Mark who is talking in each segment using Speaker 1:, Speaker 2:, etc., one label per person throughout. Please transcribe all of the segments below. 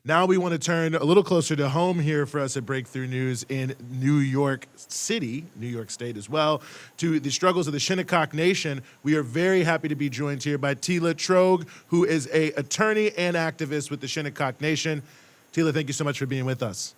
Speaker 1: Now we want to turn a little closer to home here for us at Breakthrough News in New York City, New York State as well, to the struggles of the Shinnecock Nation. We are very happy to be joined here by Tela Troge, who is an attorney and activist with the Shinnecock Nation. Tela, thank you so much for being with us.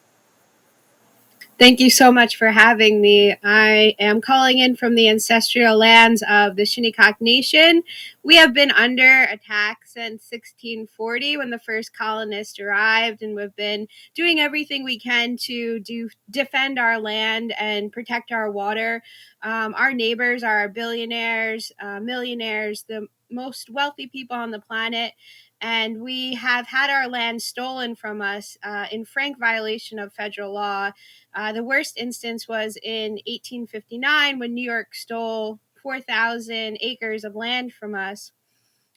Speaker 2: Thank you so much for having me. I am calling in from the ancestral lands of the Shinnecock Nation. We have been under attack since 1640 when the first colonists arrived, and we've been doing everything we can to defend our land and protect our water. Our neighbors are billionaires, millionaires, the most wealthy people on the planet. And we have had our land stolen from us in frank violation of federal law. The worst instance was in 1859 when New York stole 4,000 acres of land from us.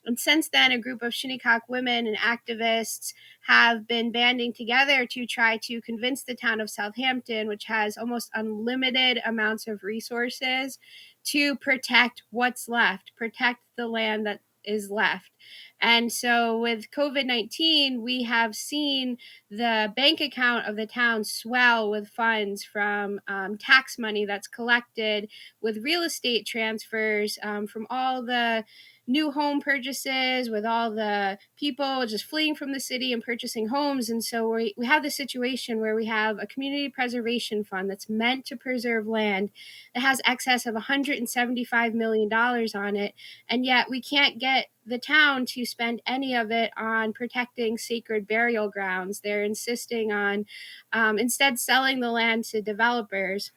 Speaker 2: And since then, a group of Shinnecock women and activists have been banding together to try to convince the town of Southampton, which has almost unlimited amounts of resources, to protect what's left, protect the land that is left. And so with COVID-19, we have seen the bank account of the town swell with funds from tax money that's collected, with real estate transfers from all the new home purchases, with all the people just fleeing from the city and purchasing homes. And so we have the situation where we have a community preservation fund that's meant to preserve land that has excess of $175 million on it. And yet we can't get the town to spend any of it on protecting sacred burial grounds. They're insisting on instead selling the land to developers.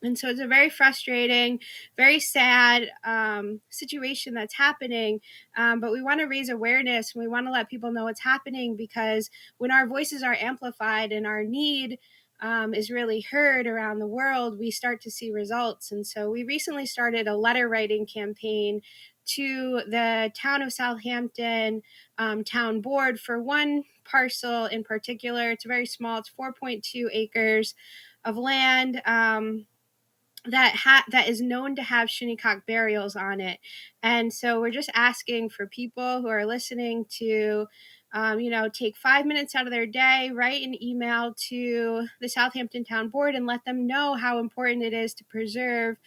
Speaker 2: And so it's a very frustrating, very sad situation that's happening. But we want to raise awareness, and we want to let people know what's happening, because when our voices are amplified and our need is really heard around the world, we start to see results. And so we recently started a letter writing campaign to the town of Southampton town board for one parcel in particular. It's very small. It's 4.2 acres of land. That is known to have Shinnecock burials on it. And so we're just asking for people who are listening to take 5 minutes out of their day, write an email to the Southampton Town Board and let them know how important it is to preserve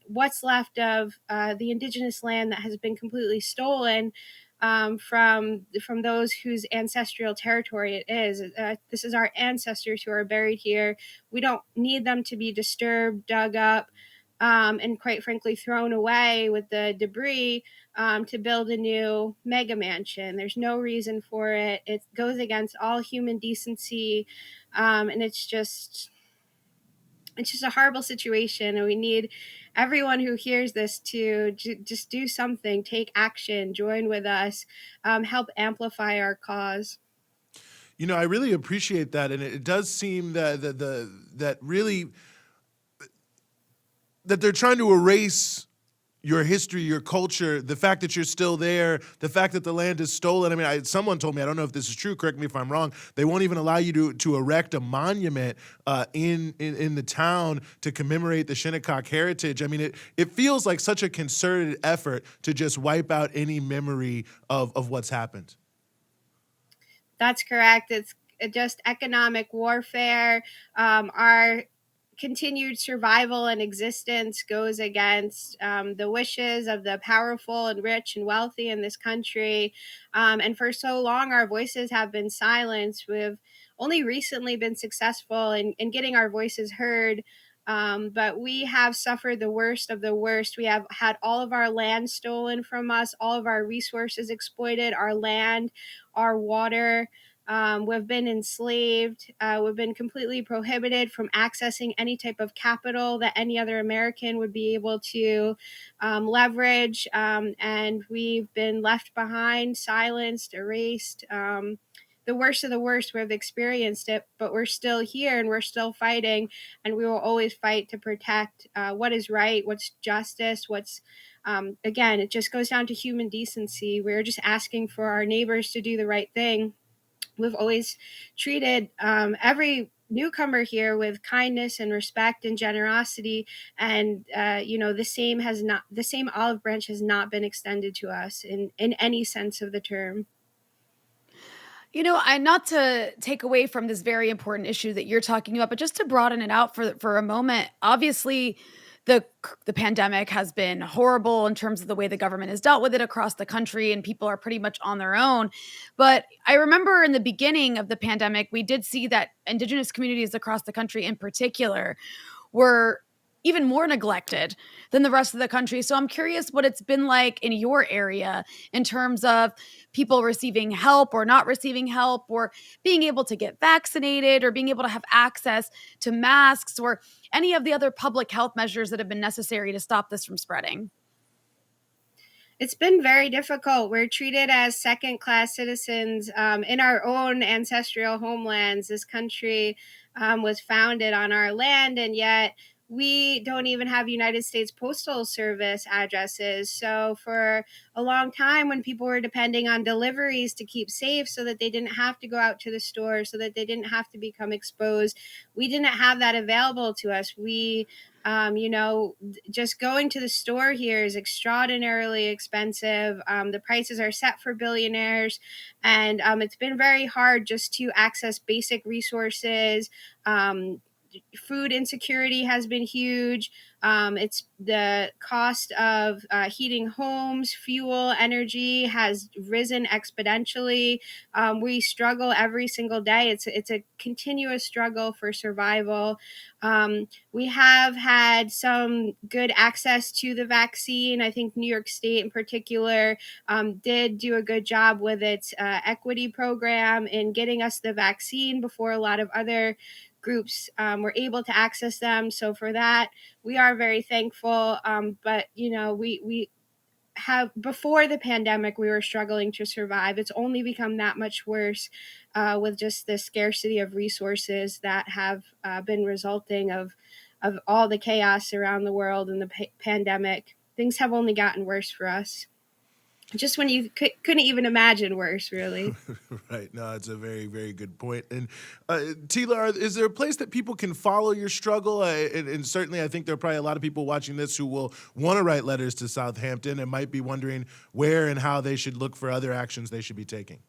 Speaker 2: what's left of the indigenous land that has been completely stolen from those whose ancestral territory it is. This is our ancestors who are buried here. We don't need them to be disturbed, dug up, and quite frankly thrown away with the debris to build a new mega mansion. There's no reason for it. It goes against all human decency, and it's just a horrible situation, and we need everyone who hears this to just do something, take action, join with us, help amplify our cause.
Speaker 1: You know, I really appreciate that, and it does seem that really that they're trying to erase your history, your culture, the fact that you're still there, the fact that the land is stolen. I mean, someone told me, I don't know if this is true, correct me if I'm wrong, they won't even allow you to erect a monument in the town to commemorate the Shinnecock heritage. I mean, it feels like such a concerted effort to just wipe out any memory of what's happened.
Speaker 2: That's correct. It's just economic warfare. Our continued survival and existence goes against the wishes of the powerful and rich and wealthy in this country. And for so long, our voices have been silenced. We've only recently been successful in getting our voices heard. But we have suffered the worst of the worst. We have had all of our land stolen from us, all of our resources exploited, our land, our water. We've been enslaved. We've been completely prohibited from accessing any type of capital that any other American would be able to leverage. And we've been left behind, silenced, erased. The worst of the worst, we've experienced it, but we're still here and we're still fighting. And we will always fight to protect what is right, what's justice, what's again, it just goes down to human decency. We're just asking for our neighbors to do the right thing. We've always treated every newcomer here with kindness and respect and generosity, and the same olive branch has not been extended to us in any sense of the term.
Speaker 3: Not to take away from this very important issue that you're talking about, but just to broaden it out for a moment. Obviously, the pandemic has been horrible in terms of the way the government has dealt with it across the country, and people are pretty much on their own. But I remember in the beginning of the pandemic, we did see that Indigenous communities across the country, in particular, were even more neglected than the rest of the country. So I'm curious what it's been like in your area in terms of people receiving help or not receiving help, or being able to get vaccinated, or being able to have access to masks, or any of the other public health measures that have been necessary to stop this from spreading.
Speaker 2: It's been very difficult. We're treated as second class citizens in our own ancestral homelands. This country was founded on our land, and yet we don't even have United States Postal Service addresses. So, for a long time, when people were depending on deliveries to keep safe so that they didn't have to go out to the store, so that they didn't have to become exposed, we didn't have that available to us. Just going to the store here is extraordinarily expensive. The prices are set for billionaires, and it's been very hard just to access basic resources. Food insecurity has been huge. It's the cost of heating homes, fuel, energy has risen exponentially. We struggle every single day. It's a continuous struggle for survival. We have had some good access to the vaccine. I think New York State, in particular, did do a good job with its equity program in getting us the vaccine before a lot of other groups were able to access them. So for that, we are very thankful. But we have, before the pandemic, we were struggling to survive. It's only become that much worse with just the scarcity of resources that have been resulting of all the chaos around the world and the pandemic. Things have only gotten worse for us. Just when you couldn't even imagine worse, really.
Speaker 1: Right. No, it's a very, very good point. And Tela, is there a place that people can follow your struggle? And certainly, I think there are probably a lot of people watching this who will want to write letters to Southampton and might be wondering where and how they should look for other actions they should be taking.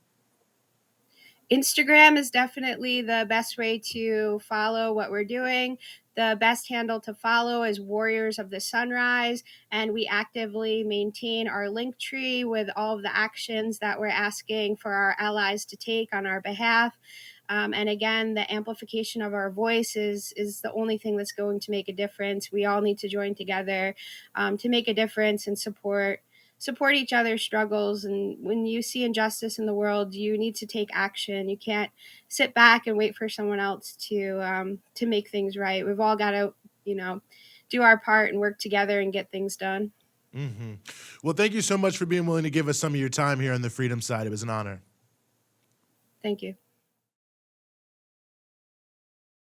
Speaker 2: Instagram is definitely the best way to follow what we're doing. The best handle to follow is Warriors of the Sunrise, and we actively maintain our link tree with all of the actions that we're asking for our allies to take on our behalf. And again, the amplification of our voice is the only thing that's going to make a difference. We all need to join together to make a difference and support each other's struggles. And when you see injustice in the world, you need to take action. You can't sit back and wait for someone else to make things right. We've all got to, do our part and work together and get things done.
Speaker 1: Hmm. Well, thank you so much for being willing to give us some of your time here on the Freedom Side. It was an honor.
Speaker 2: Thank you.